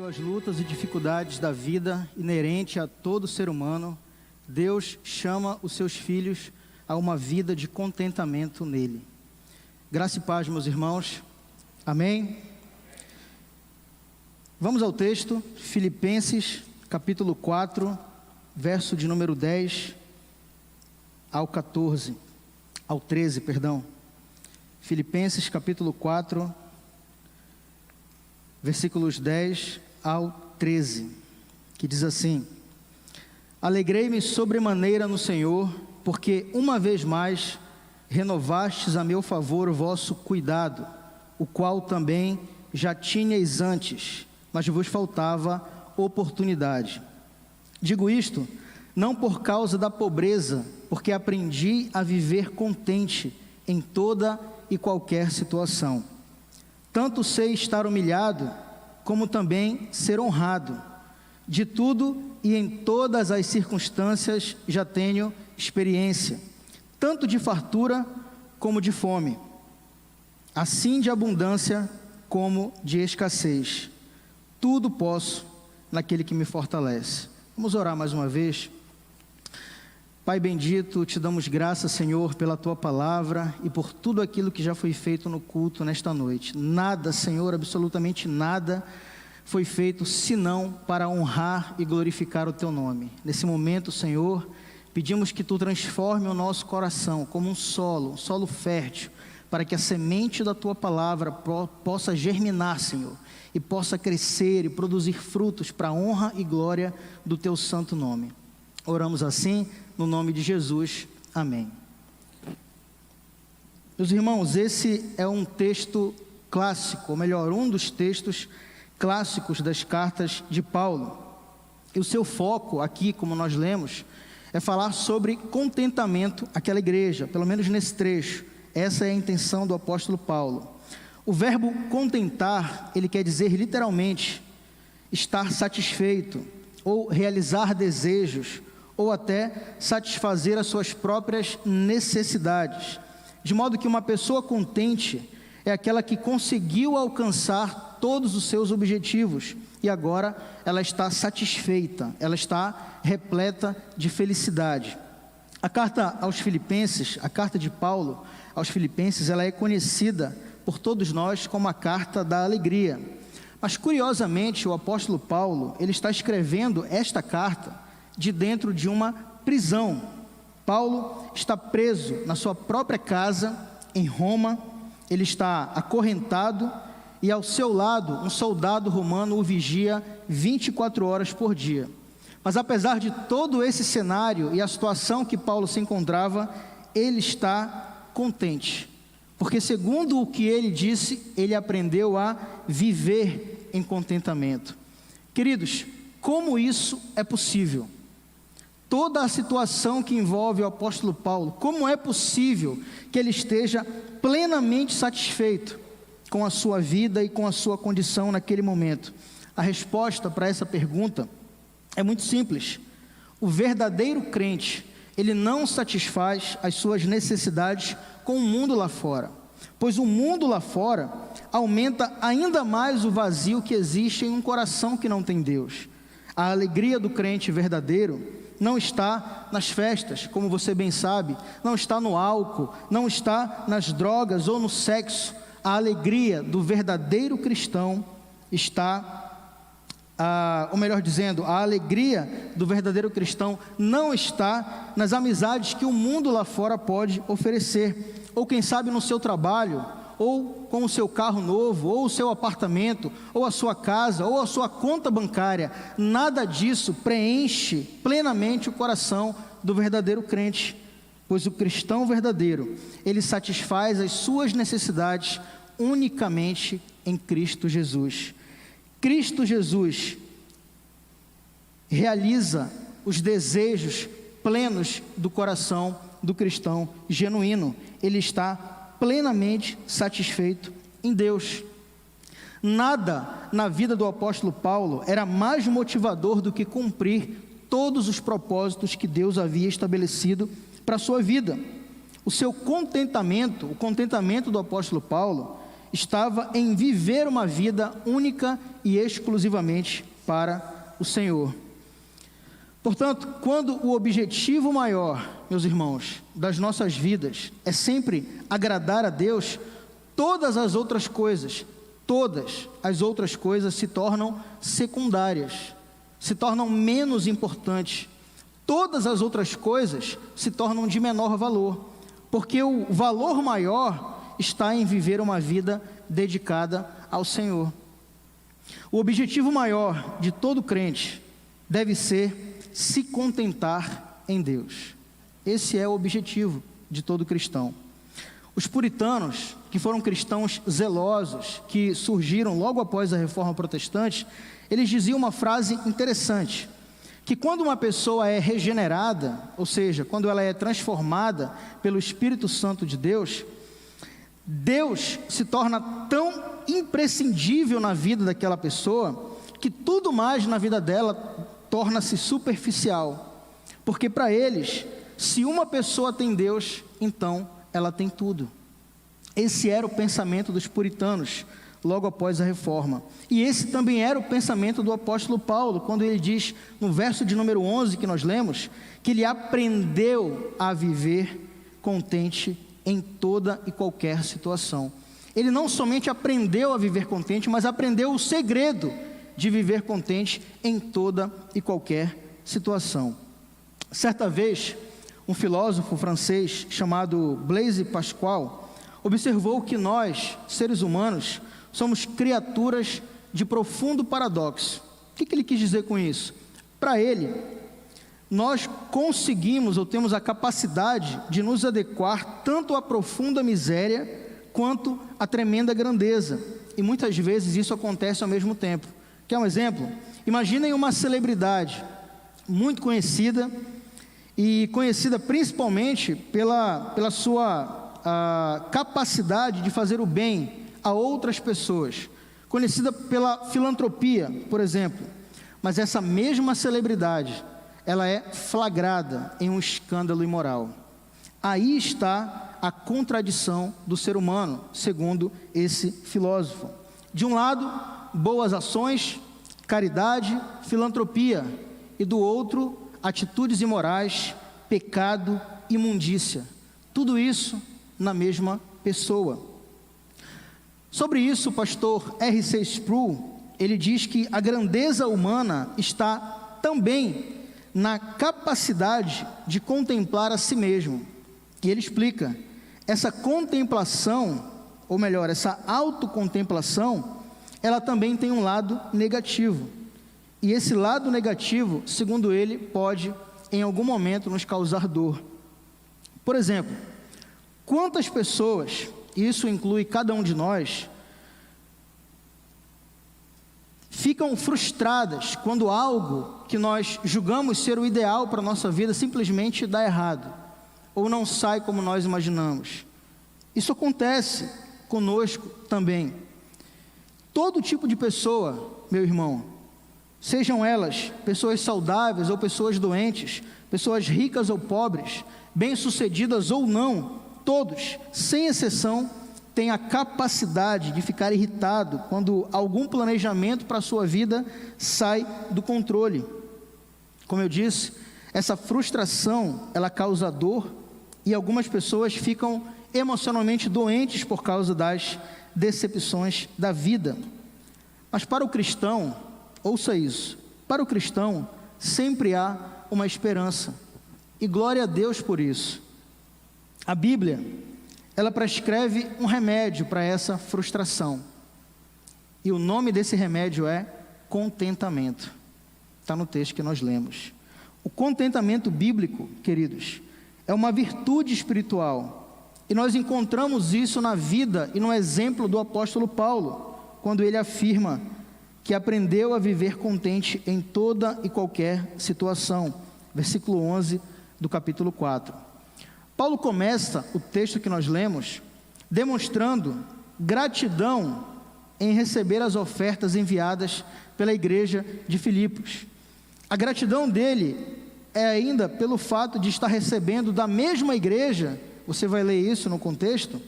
meio às lutas e dificuldades da vida inerente a todo ser humano, Deus chama os seus filhos a uma vida de contentamento nele. Graça e paz, meus irmãos. Amém? Vamos ao texto, Filipenses, capítulo 4, verso de número 10 ao 13, perdão. Filipenses, capítulo 4, versículos 10 ao 13, que diz assim: Alegrei-me sobremaneira no Senhor, porque uma vez mais renovastes a meu favor o vosso cuidado, o qual também já tinhais antes, mas vos faltava oportunidade. Digo isto não por causa da pobreza, porque aprendi a viver contente em toda e qualquer situação. Tanto sei estar humilhado, como também ser honrado. De tudo e em todas as circunstâncias já tenho experiência, tanto de fartura como de fome, assim de abundância como de escassez. Tudo posso naquele que me fortalece. Vamos orar mais uma vez. Pai bendito, te damos graças, Senhor, pela Tua palavra e por tudo aquilo que já foi feito no culto nesta noite. Nada, Senhor, absolutamente nada foi feito senão para honrar e glorificar o Teu nome. Nesse momento, Senhor, pedimos que Tu transforme o nosso coração como um solo fértil, para que a semente da Tua palavra possa germinar, Senhor, e possa crescer e produzir frutos para a honra e glória do Teu santo nome. Oramos assim, no nome de Jesus. Amém. Meus irmãos, esse é um texto clássico, ou melhor, um dos textos clássicos das cartas de Paulo. E o seu foco aqui, como nós lemos, é falar sobre contentamento àquela igreja, pelo menos nesse trecho. Essa é a intenção do apóstolo Paulo. O verbo contentar, ele quer dizer literalmente estar satisfeito, ou realizar desejos, ou até satisfazer as suas próprias necessidades. De modo que uma pessoa contente é aquela que conseguiu alcançar todos os seus objetivos e agora ela está satisfeita, ela está repleta de felicidade. A carta aos Filipenses, a carta de Paulo aos Filipenses, ela é conhecida por todos nós como a carta da alegria. Mas curiosamente o apóstolo Paulo, ele está escrevendo esta carta de dentro de uma prisão. Paulo está preso na sua própria casa em Roma, ele está acorrentado e ao seu lado um soldado romano o vigia 24 horas por dia. Mas apesar de todo esse cenário e a situação que Paulo se encontrava, ele está contente, porque segundo o que ele disse, ele aprendeu a viver em contentamento. Queridos, como isso é possível? Toda a situação que envolve o apóstolo Paulo, como é possível que ele esteja plenamente satisfeito com a sua vida e com a sua condição naquele momento? A resposta para essa pergunta é muito simples. O verdadeiro crente, ele não satisfaz as suas necessidades com o mundo lá fora, pois o mundo lá fora aumenta ainda mais o vazio que existe em um coração que não tem Deus. A alegria do crente verdadeiro não está nas festas, como você bem sabe, não está no álcool, não está nas drogas ou no sexo. A alegria do verdadeiro cristão está, ou melhor dizendo, a alegria do verdadeiro cristão não está nas amizades que o mundo lá fora pode oferecer, ou quem sabe no seu trabalho, ou com o seu carro novo, ou o seu apartamento, ou a sua casa, ou a sua conta bancária. Nada disso preenche plenamente o coração do verdadeiro crente, pois o cristão verdadeiro, ele satisfaz as suas necessidades unicamente em Cristo Jesus. Cristo Jesus realiza os desejos plenos do coração do cristão genuíno. Ele está plenamente satisfeito em Deus. Nada na vida do apóstolo Paulo era mais motivador do que cumprir todos os propósitos que Deus havia estabelecido para a sua vida. O seu contentamento, o contentamento do apóstolo Paulo, estava em viver uma vida única e exclusivamente para o Senhor. Portanto, quando o objetivo maior, meus irmãos, das nossas vidas é sempre agradar a Deus, todas as outras coisas se tornam secundárias, se tornam menos importantes. Todas as outras coisas se tornam de menor valor, porque o valor maior está em viver uma vida dedicada ao Senhor. O objetivo maior de todo crente deve ser se contentar em Deus. Esse é o objetivo de todo cristão. Os puritanos, que foram cristãos zelosos, que surgiram logo após a Reforma Protestante, eles diziam uma frase interessante, que quando uma pessoa é regenerada, ou seja, quando ela é transformada pelo Espírito Santo de Deus, Deus se torna tão imprescindível na vida daquela pessoa, que tudo mais na vida dela torna-se superficial, porque para eles, se uma pessoa tem Deus, então ela tem tudo. Esse era o pensamento dos puritanos, logo após a Reforma, e esse também era o pensamento do apóstolo Paulo, quando ele diz, no verso de número 11 que nós lemos, que ele aprendeu a viver contente em toda e qualquer situação. Ele não somente aprendeu a viver contente, mas aprendeu o segredo de viver contente em toda e qualquer situação. Certa vez, um filósofo francês chamado Blaise Pascal observou que nós, seres humanos, somos criaturas de profundo paradoxo. O que ele quis dizer com isso? Para ele, nós conseguimos ou temos a capacidade de nos adequar tanto à profunda miséria quanto à tremenda grandeza, e muitas vezes isso acontece ao mesmo tempo. Quer um exemplo? Imaginem uma celebridade muito conhecida, e conhecida principalmente pela sua capacidade de fazer o bem a outras pessoas, conhecida pela filantropia, por exemplo, mas essa mesma celebridade, ela é flagrada em um escândalo imoral. Aí está a contradição do ser humano, segundo esse filósofo. De um lado, boas ações, caridade, filantropia, e do outro, atitudes imorais, pecado, imundícia. Tudo isso na mesma pessoa. Sobre isso, o pastor R.C. Sproul, ele diz que a grandeza humana está também na capacidade de contemplar a si mesmo. E ele explica, essa contemplação, ou melhor, essa autocontemplação, ela também tem um lado negativo. E esse lado negativo, segundo ele, pode, em algum momento, nos causar dor. Por exemplo, quantas pessoas, e isso inclui cada um de nós, ficam frustradas quando algo que nós julgamos ser o ideal para a nossa vida simplesmente dá errado, ou não sai como nós imaginamos. Isso acontece conosco também. Todo tipo de pessoa, meu irmão, sejam elas pessoas saudáveis ou pessoas doentes, pessoas ricas ou pobres, bem-sucedidas ou não, todos, sem exceção, têm a capacidade de ficar irritado quando algum planejamento para a sua vida sai do controle. Como eu disse, essa frustração, ela causa dor, e algumas pessoas ficam emocionalmente doentes por causa das decepções da vida. Mas para o cristão, ouça isso, para o cristão sempre há uma esperança, e glória a Deus por isso. A Bíblia, ela prescreve um remédio para essa frustração, e o nome desse remédio é contentamento. Está no texto que nós lemos. O contentamento bíblico, queridos, é uma virtude espiritual, e nós encontramos isso na vida e no exemplo do apóstolo Paulo, quando ele afirma que aprendeu a viver contente em toda e qualquer situação. Versículo 11 do capítulo 4. Paulo começa o texto que nós lemos demonstrando gratidão em receber as ofertas enviadas pela igreja de Filipos. A gratidão dele é ainda pelo fato de estar recebendo da mesma igreja, você vai ler isso no contexto,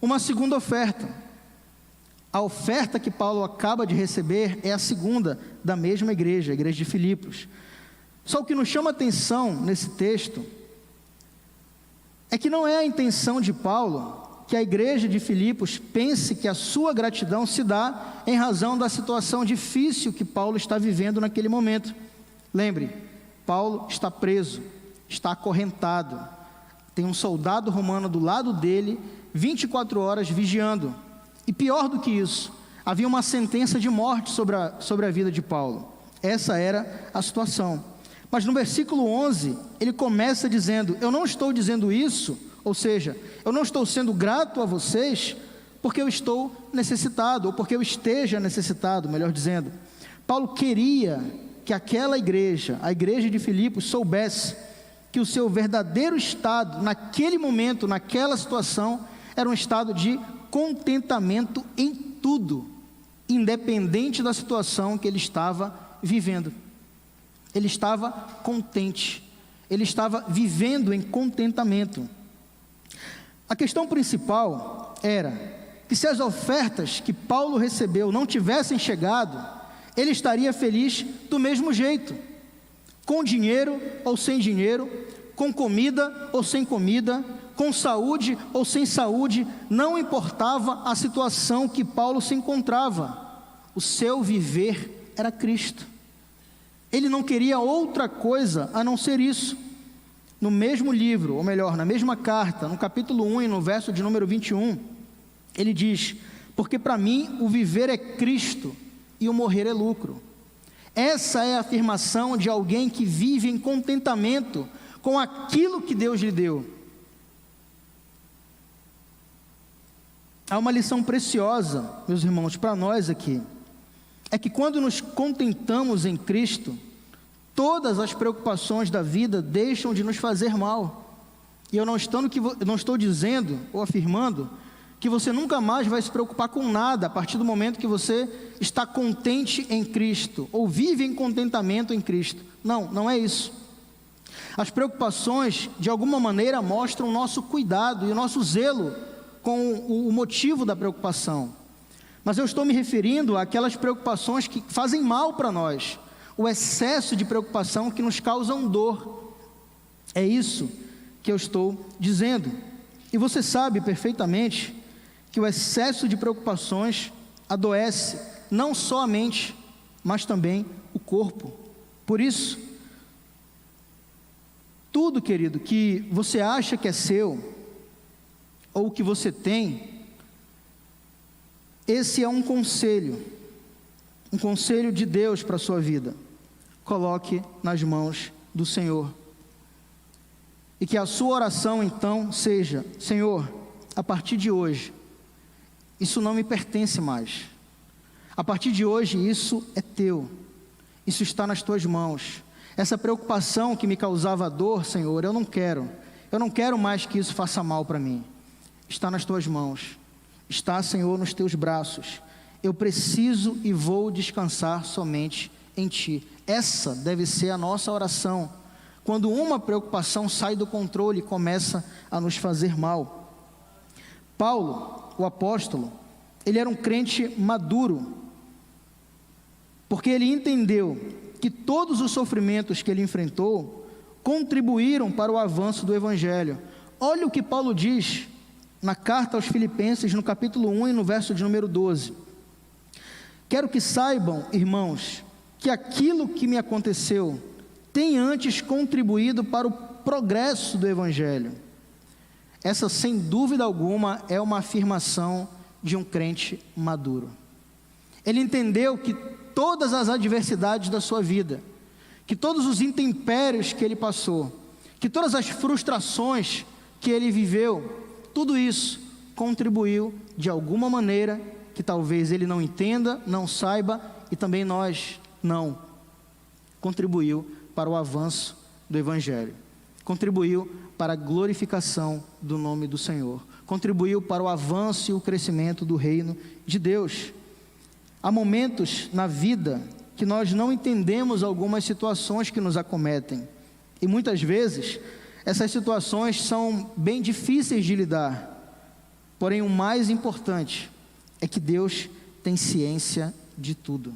uma segunda oferta. A oferta que Paulo acaba de receber é a segunda da mesma igreja, a igreja de Filipos. Só o que nos chama atenção nesse texto é que não é a intenção de Paulo que a igreja de Filipos pense que a sua gratidão se dá em razão da situação difícil que Paulo está vivendo naquele momento. Lembre, Paulo está preso, está acorrentado, tem um soldado romano do lado dele, 24 horas vigiando. E pior do que isso, havia uma sentença de morte sobre a vida de Paulo. Essa era a situação. Mas no versículo 11, ele começa dizendo: eu não estou dizendo isso, ou seja, eu não estou sendo grato a vocês porque eu estou necessitado, ou porque eu esteja necessitado, melhor dizendo. Paulo queria que aquela igreja, a igreja de Filipos, soubesse que o seu verdadeiro estado, naquele momento, naquela situação, era um estado de contentamento em tudo, independente da situação que ele estava vivendo. Ele estava contente, ele estava vivendo em contentamento. A questão principal era que se as ofertas que Paulo recebeu não tivessem chegado, ele estaria feliz do mesmo jeito, com dinheiro ou sem dinheiro, com comida ou sem comida, com saúde ou sem saúde, não importava a situação que Paulo se encontrava, o seu viver era Cristo. Ele não queria outra coisa a não ser isso. No mesmo livro, ou melhor, na mesma carta, no capítulo 1 e no verso de número 21, ele diz: porque para mim o viver é Cristo e o morrer é lucro. Essa é a afirmação de alguém que vive em contentamento com aquilo que Deus lhe deu. Há uma lição preciosa, meus irmãos, para nós aqui. É que quando nos contentamos em Cristo, todas as preocupações da vida deixam de nos fazer mal. E eu não estou dizendo ou afirmando que você nunca mais vai se preocupar com nada a partir do momento que você está contente em Cristo, ou vive em contentamento em Cristo. Não, não é isso. As preocupações, de alguma maneira, mostram o nosso cuidado e o nosso zelo com o motivo da preocupação. Mas eu estou me referindo àquelas preocupações que fazem mal para nós, o excesso de preocupação que nos causam dor. É isso que eu estou dizendo. E você sabe perfeitamente que o excesso de preocupações adoece não só a mente, mas também o corpo. Por isso, tudo, querido, que você acha que é seu, ou que você tem, esse é um conselho de Deus para a sua vida. Coloque nas mãos do Senhor. E que a sua oração então seja: Senhor, a partir de hoje, isso não me pertence mais. A partir de hoje, isso é teu. Isso está nas tuas mãos. Essa preocupação que me causava dor, Senhor, eu não quero. Eu não quero mais que isso faça mal para mim. Está nas tuas mãos. Está, Senhor, nos teus braços. Eu preciso e vou descansar somente em Ti. Essa deve ser a nossa oração, quando uma preocupação sai do controle e começa a nos fazer mal. Paulo, o apóstolo, ele era um crente maduro, porque ele entendeu que todos os sofrimentos que ele enfrentou contribuíram para o avanço do Evangelho. Olha o que Paulo diz na carta aos Filipenses, no capítulo 1 e no verso de número 12. Quero que saibam, irmãos, que aquilo que me aconteceu tem antes contribuído para o progresso do Evangelho. Essa, sem dúvida alguma, é uma afirmação de um crente maduro. Ele entendeu que todas as adversidades da sua vida, que todos os intempérios que ele passou, que todas as frustrações que ele viveu, tudo isso contribuiu de alguma maneira que talvez ele não entenda, não saiba, e também nós não, contribuiu para o avanço do Evangelho, contribuiu para a glorificação do nome do Senhor, contribuiu para o avanço e o crescimento do reino de Deus. Há momentos na vida que nós não entendemos algumas situações que nos acometem, e muitas vezes essas situações são bem difíceis de lidar, porém o mais importante é que Deus tem ciência de tudo.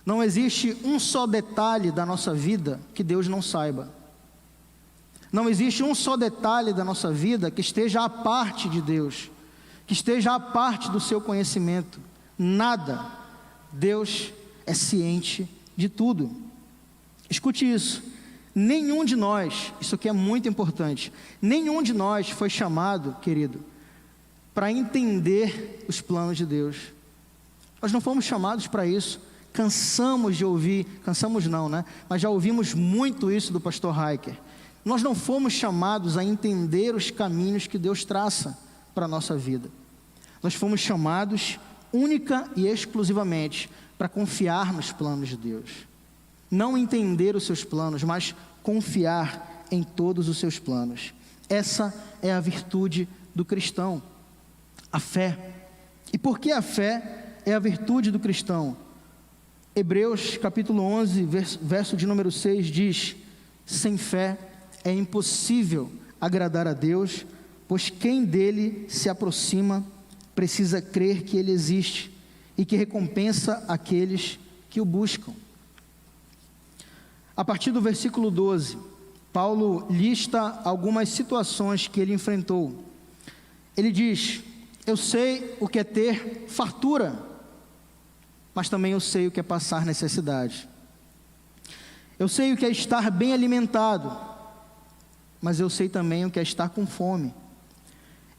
Não existe um só detalhe da nossa vida que Deus não saiba. Não existe um só detalhe da nossa vida que esteja à parte de Deus, que esteja à parte do seu conhecimento. Nada. Deus é ciente de tudo. Escute isso. Nenhum de nós, isso aqui é muito importante, nenhum de nós foi chamado, querido, para entender os planos de Deus. Nós não fomos chamados para isso. Cansamos de ouvir, cansamos não, né? Mas já ouvimos muito isso do pastor Hiker. Nós não fomos chamados a entender os caminhos que Deus traça para a nossa vida. Nós fomos chamados única e exclusivamente para confiar nos planos de Deus. Não entender os seus planos, mas confiar em todos os seus planos. Essa é a virtude do cristão, a fé. E por que a fé é a virtude do cristão? Hebreus capítulo 11, verso de número 6 diz: sem fé é impossível agradar a Deus, pois quem dele se aproxima precisa crer que ele existe e que recompensa aqueles que o buscam. A partir do versículo 12, Paulo lista algumas situações que ele enfrentou. Ele diz: eu sei o que é ter fartura, mas também eu sei o que é passar necessidade. Eu sei o que é estar bem alimentado, mas eu sei também o que é estar com fome.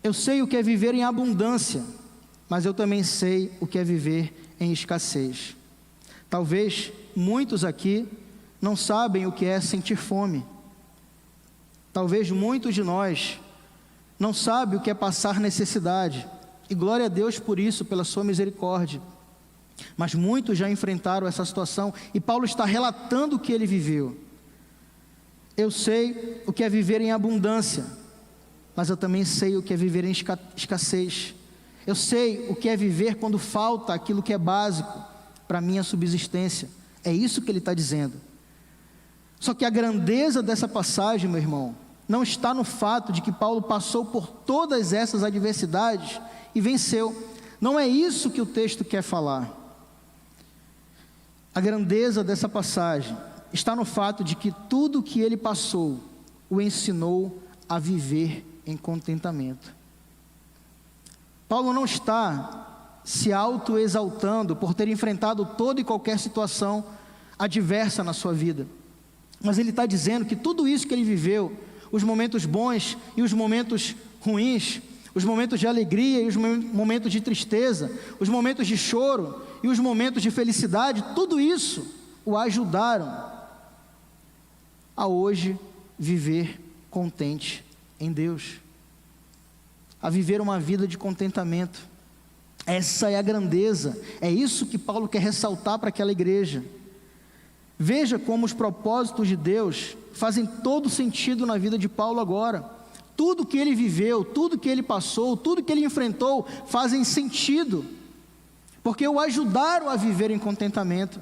Eu sei o que é viver em abundância, mas eu também sei o que é viver em escassez. Talvez muitos aqui não sabem o que é sentir fome. Talvez muitos de nós não sabem o que é passar necessidade. E glória a Deus por isso, pela sua misericórdia. Mas muitos já enfrentaram essa situação, e Paulo está relatando o que ele viveu. Eu sei o que é viver em abundância, mas eu também sei o que é viver em escassez. Eu sei o que é viver quando falta aquilo que é básico para a minha subsistência. É isso que ele está dizendo. Só que a grandeza dessa passagem, meu irmão, não está no fato de que Paulo passou por todas essas adversidades e venceu. Não é isso que o texto quer falar. A grandeza dessa passagem está no fato de que tudo que ele passou o ensinou a viver em contentamento. Paulo não está se autoexaltando por ter enfrentado toda e qualquer situação adversa na sua vida, mas ele está dizendo que tudo isso que ele viveu, os momentos bons e os momentos ruins, os momentos de alegria e os momentos de tristeza, os momentos de choro e os momentos de felicidade, tudo isso o ajudaram a hoje viver contente em Deus, a viver uma vida de contentamento. Essa é a grandeza, é isso que Paulo quer ressaltar para aquela igreja. Veja como os propósitos de Deus fazem todo sentido na vida de Paulo agora. Tudo que ele viveu, tudo que ele passou, tudo que ele enfrentou fazem sentido, porque o ajudaram a viver em contentamento.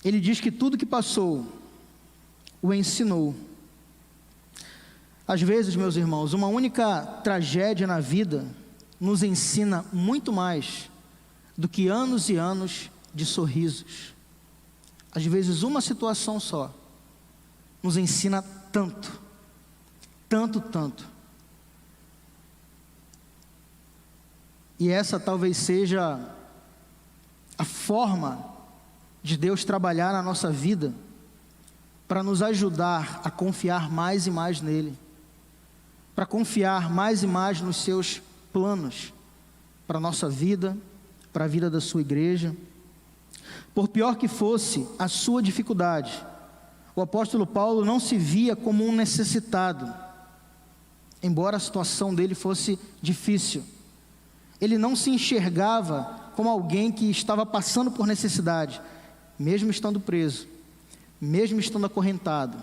Ele diz que tudo que passou o ensinou. Às vezes, meus irmãos, uma única tragédia na vida nos ensina muito mais do que anos e anos de sorrisos. Às vezes uma situação só nos ensina tanto, tanto, tanto. E essa talvez seja a forma de Deus trabalhar na nossa vida para nos ajudar a confiar mais e mais nele, para confiar mais e mais nos seus planos para a nossa vida, para a vida da sua igreja. Por pior que fosse a sua dificuldade, o apóstolo Paulo não se via como um necessitado, embora a situação dele fosse difícil. Ele não se enxergava como alguém que estava passando por necessidade, mesmo estando preso, mesmo estando acorrentado,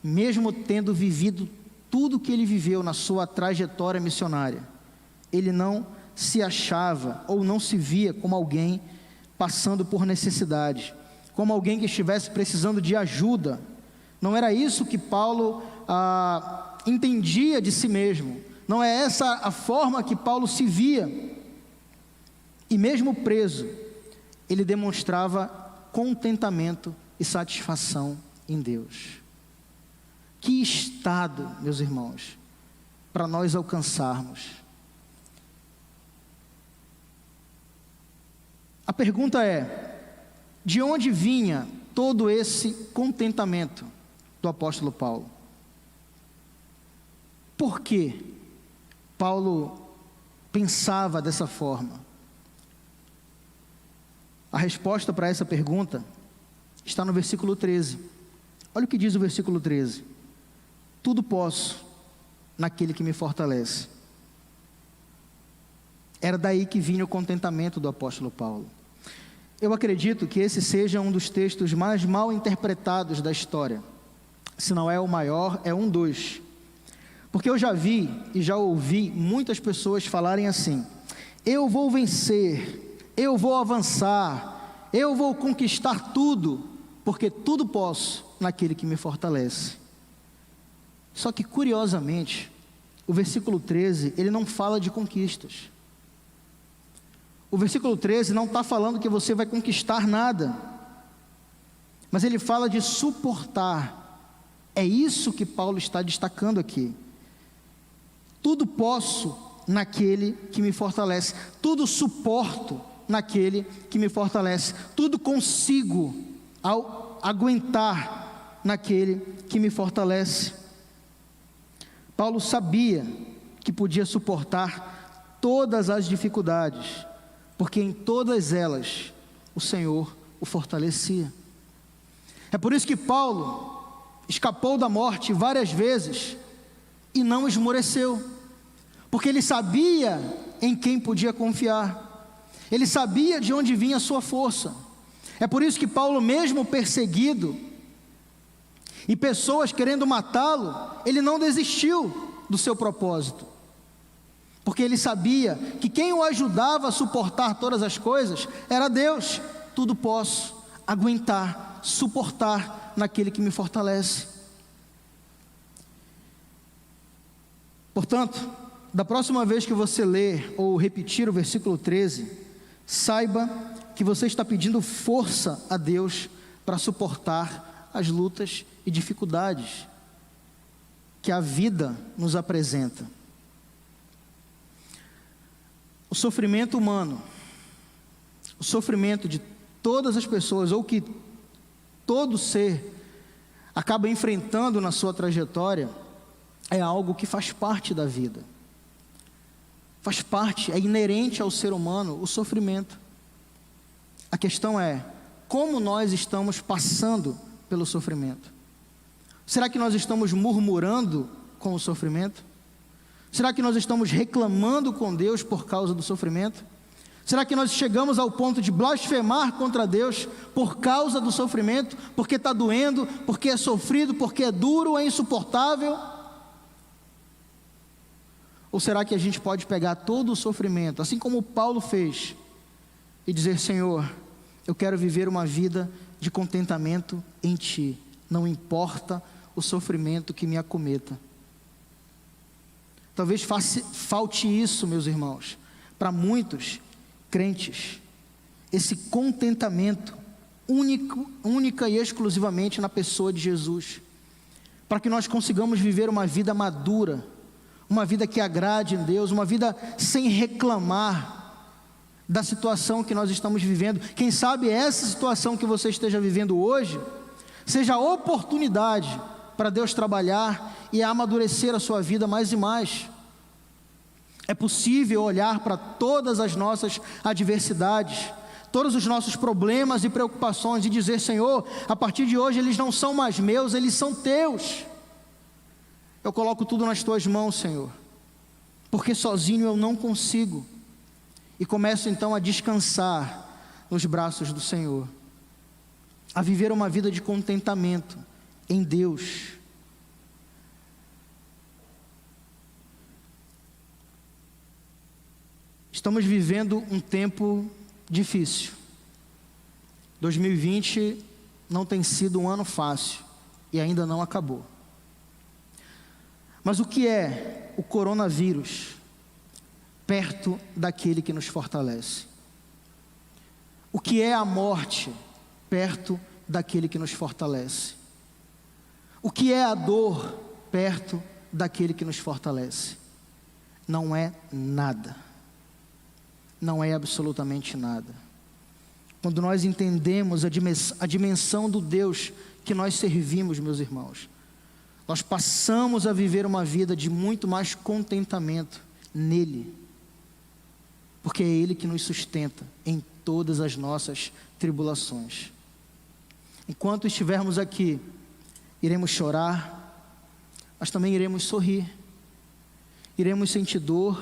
mesmo tendo vivido tudo que ele viveu na sua trajetória missionária. Ele não se achava ou não se via como alguém passando por necessidade, como alguém que estivesse precisando de ajuda. Não era isso que Paulo entendia de si mesmo. Não é essa a forma que Paulo se via. E mesmo preso, ele demonstrava contentamento e satisfação em Deus. Que estado, meus irmãos, para nós alcançarmos. A pergunta é: de onde vinha todo esse contentamento do apóstolo Paulo? Por que Paulo pensava dessa forma? A resposta para essa pergunta está no versículo 13. Olha o que diz o versículo 13: tudo posso naquele que me fortalece. Era daí que vinha o contentamento do apóstolo Paulo. Eu acredito que esse seja um dos textos mais mal interpretados da história. Se não é o maior, é um dos. Porque eu já vi e já ouvi muitas pessoas falarem assim: eu vou vencer, eu vou avançar, eu vou conquistar tudo, porque tudo posso naquele que me fortalece. Só que, curiosamente, o versículo 13, ele não fala de conquistas. O versículo 13 não está falando que você vai conquistar nada, mas ele fala de suportar. É isso que Paulo está destacando aqui. Tudo posso naquele que me fortalece, tudo suporto naquele que me fortalece, tudo consigo ao aguentar naquele que me fortalece. Paulo sabia que podia suportar todas as dificuldades, porque em todas elas o Senhor o fortalecia. É por isso que Paulo escapou da morte várias vezes e não esmoreceu, porque ele sabia em quem podia confiar, ele sabia de onde vinha a sua força. É por isso que Paulo, mesmo perseguido e pessoas querendo matá-lo, ele não desistiu do seu propósito, porque ele sabia que quem o ajudava a suportar todas as coisas era Deus. Tudo posso aguentar, suportar naquele que me fortalece. Portanto, da próxima vez que você ler ou repetir o versículo 13, saiba que você está pedindo força a Deus para suportar as lutas e dificuldades que a vida nos apresenta. O sofrimento humano, o sofrimento de todas as pessoas, ou que todo ser acaba enfrentando na sua trajetória, é algo que faz parte da vida. Faz parte, é inerente ao ser humano o sofrimento. A questão é, como nós estamos passando pelo sofrimento? Será que nós estamos murmurando com o sofrimento? Será que nós estamos reclamando com Deus por causa do sofrimento? Será que nós chegamos ao ponto de blasfemar contra Deus por causa do sofrimento? Porque está doendo, porque é sofrido, porque é duro, é insuportável? Ou será que a gente pode pegar todo o sofrimento, assim como Paulo fez, e dizer: Senhor, eu quero viver uma vida de contentamento em Ti, não importa o sofrimento que me acometa. Talvez falte isso, meus irmãos, para muitos crentes, esse contentamento única e exclusivamente na pessoa de Jesus, para que nós consigamos viver uma vida madura, uma vida que agrade em Deus, uma vida sem reclamar da situação que nós estamos vivendo. Quem sabe essa situação que você esteja vivendo hoje seja a oportunidade para Deus trabalhar e amadurecer a sua vida mais e mais. É possível olhar para todas as nossas adversidades, todos os nossos problemas e preocupações e dizer: Senhor, a partir de hoje eles não são mais meus, eles são Teus. Eu coloco tudo nas Tuas mãos, Senhor, porque sozinho eu não consigo. E começo então a descansar nos braços do Senhor, a viver uma vida de contentamento em Deus. Estamos vivendo um tempo difícil. 2020 não tem sido um ano fácil e ainda não acabou. Mas o que é o coronavírus perto daquele que nos fortalece? O que é a morte perto daquele que nos fortalece? O que é a dor perto daquele que nos fortalece? Não é nada. Não é absolutamente nada. Quando nós entendemos a dimensão do Deus que nós servimos, meus irmãos, nós passamos a viver uma vida de muito mais contentamento nele, porque é Ele que nos sustenta em todas as nossas tribulações. Enquanto estivermos aqui, iremos chorar, mas também iremos sorrir, iremos sentir dor,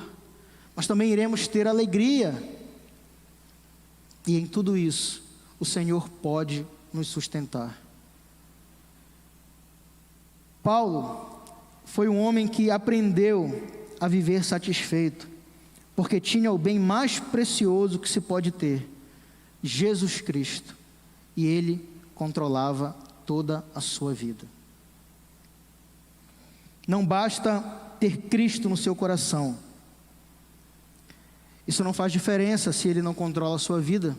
mas também iremos ter alegria, e em tudo isso, o Senhor pode nos sustentar. Paulo foi um homem que aprendeu a viver satisfeito, porque tinha o bem mais precioso que se pode ter, Jesus Cristo, e ele controlava toda a sua vida. Não basta ter Cristo no seu coração, isso não faz diferença se ele não controla a sua vida.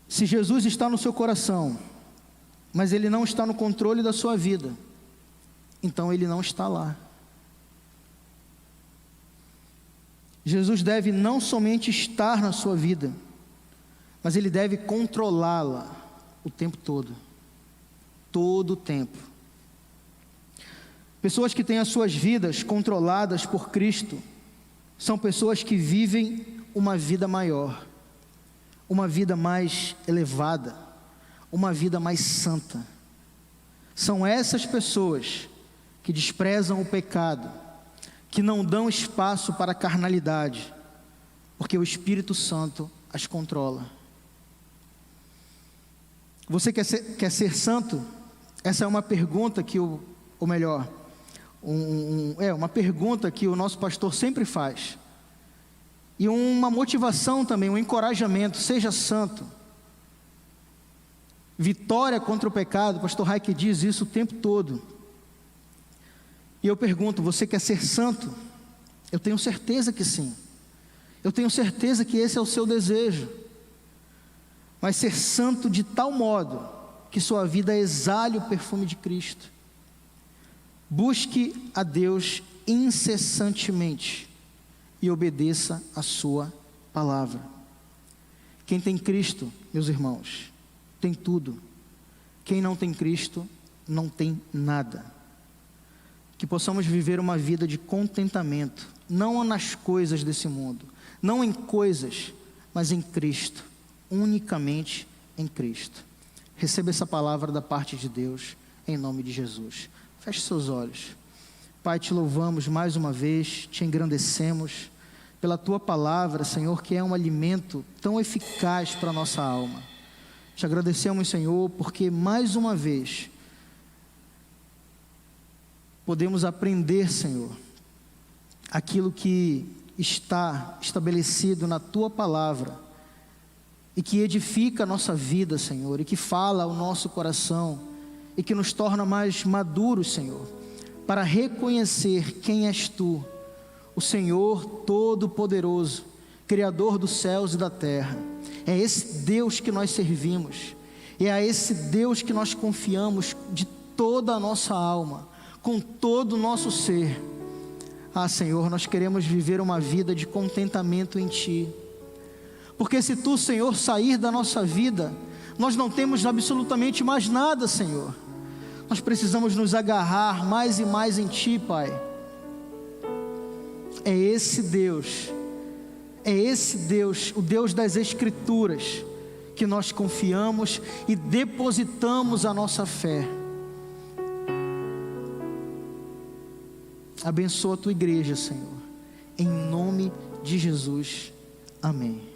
Se Jesus está no seu coração, mas ele não está no controle da sua vida, então ele não está lá. Jesus deve não somente estar na sua vida, mas ele deve controlá-la o tempo todo, todo o tempo. Pessoas que têm as suas vidas controladas por Cristo, são pessoas que vivem uma vida maior, uma vida mais elevada, uma vida mais santa. São essas pessoas que desprezam o pecado, que não dão espaço para a carnalidade, porque o Espírito Santo as controla. Você quer ser santo? Essa é uma pergunta que uma pergunta que o nosso pastor sempre faz. E uma motivação também, um encorajamento: seja santo. Vitória contra o pecado, o pastor Raik diz isso o tempo todo. E eu pergunto: você quer ser santo? Eu tenho certeza que sim. Eu tenho certeza que esse é o seu desejo. Mas ser santo de tal modo que sua vida exale o perfume de Cristo. Busque a Deus incessantemente e obedeça a sua palavra. Quem tem Cristo, meus irmãos, tem tudo. Quem não tem Cristo, não tem nada. Que possamos viver uma vida de contentamento, não nas coisas desse mundo, não em coisas, mas em Cristo, unicamente em Cristo. Receba essa palavra da parte de Deus, em nome de Jesus. Feche seus olhos. Pai, te louvamos mais uma vez, te engrandecemos pela tua palavra, Senhor, que é um alimento tão eficaz para a nossa alma. Te agradecemos, Senhor, porque mais uma vez podemos aprender, Senhor, aquilo que está estabelecido na tua palavra e que edifica a nossa vida, Senhor, e que fala ao nosso coração e que nos torna mais maduros, Senhor, para reconhecer quem és tu, o Senhor Todo-Poderoso, Criador dos céus e da terra. É esse Deus que nós servimos, é a esse Deus que nós confiamos de toda a nossa alma, com todo o nosso ser. Ah, Senhor, nós queremos viver uma vida de contentamento em Ti, porque se Tu, Senhor, sair da nossa vida, nós não temos absolutamente mais nada, Senhor. Nós precisamos nos agarrar mais e mais em Ti, Pai. É esse Deus, o Deus das Escrituras, que nós confiamos e depositamos a nossa fé. Abençoa a Tua igreja, Senhor, em nome de Jesus, amém.